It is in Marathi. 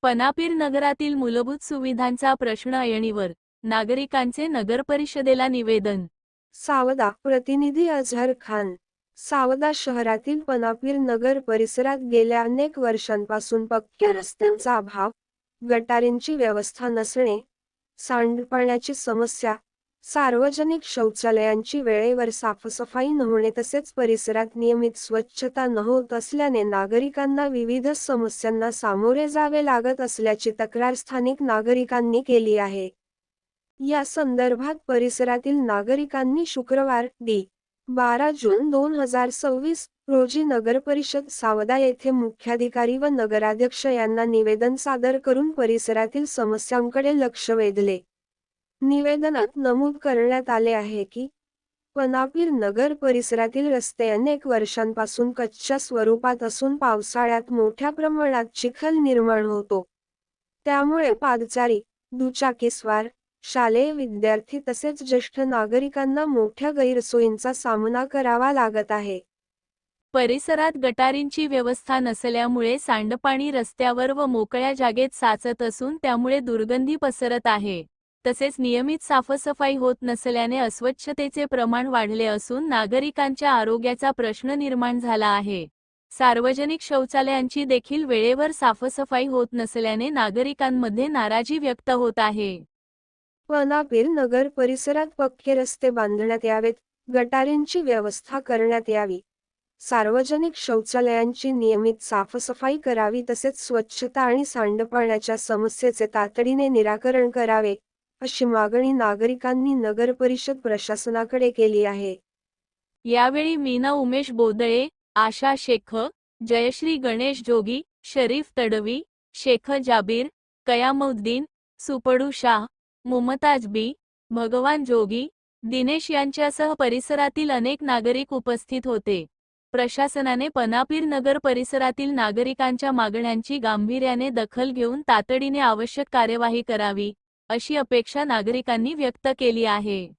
पनापीर नगरातील मूलभूत सुविधांचा प्रश्न ऐरणीवर, नागरिकांचे नगरपरिषदेला निवेदन. सावदा प्रतिनिधी अझहर खान. सावदा शहरातील पनापीर नगर परिसरात गेल्या अनेक वर्षांपासून पक्क्या रस्त्यांचा अभाव, गटारींची व्यवस्था नसणे, सांडपाण्याची समस्या, सार्वजनिक शौचालयांची वेळेवर साफसफाई न होणे तसेच परिसरात नियमित स्वच्छता न होत असल्याने नागरिकांना विविध समस्यांना सामोरे जावे लागत असल्याची तक्रार स्थानिक नागरिकांनी केली आहे. या संदर्भात परिसरातील नागरिकांनी शुक्रवार दि. 12 जून 2026 रोजी नगरपरिषद सावदा येथे मुख्याधिकारी व नगराध्यक्ष यांना निवेदन सादर करून परिसरातील समस्यांकडे लक्ष वेधले. निवेदनात नमूद करण्यात आले आहे की पनापीर नगर परिसरातील रस्ते अनेक वर्षांपासून कच्च्या स्वरूपात असून पावसाळ्यात मोठ्या प्रमाणात चिखल निर्माण होतो. त्यामुळे पादचारी, दुचाकीस्वार, शालेय विद्यार्थी तसेच ज्येष्ठ नागरिकांना मोठ्या गैरसोयींचा सामना करावा लागत आहे. परिसरात गटारींची व्यवस्था नसल्यामुळे सांडपाणी रस्त्यावर व मोकळ्या जागेत साचत असून त्यामुळे दुर्गंधी पसरत आहे. तसेच नियमित साफसफाई होत नसल्याने अस्वच्छतेचे प्रमाण वाढले असून नागरिकांच्या आरोग्याचा प्रश्न निर्माण झाला आहे. सार्वजनिक शौचालयांची देखील वेळेवर साफसफाई होत नसल्याने नागरिकांमध्ये नाराजी व्यक्त होत आहे. पनापीर नगर परिसरात पक्के रस्ते बांधण्यात यावेत, गटारींची व्यवस्था करण्यात यावी, सार्वजनिक शौचालयांची नियमित साफसफाई करावी तसेच स्वच्छता आणि सांडपाण्याच्या समस्येचे तातडीने निराकरण करावे, अशी मागणी नागरिकांनी नगरपरिषद प्रशासनाकडे केली आहे. यावेळी मीना उमेश बोदळे, आशा शेख, जयश्री गणेश जोगी, शरीफ तडवी, शेख जाबीर, कयामुद्दीन, सुपडू शाह, मुमताज बी, भगवान जोगी, दिनेश यांच्यासह परिसरातील अनेक नागरिक उपस्थित होते. प्रशासनाने पनापीर नगर परिसरातील नागरिकांच्या मागण्यांची गांभीर्याने दखल घेऊन तातडीने आवश्यक कार्यवाही करावी, अशी अपेक्षा नागरिकांनी व्यक्त केली आहे.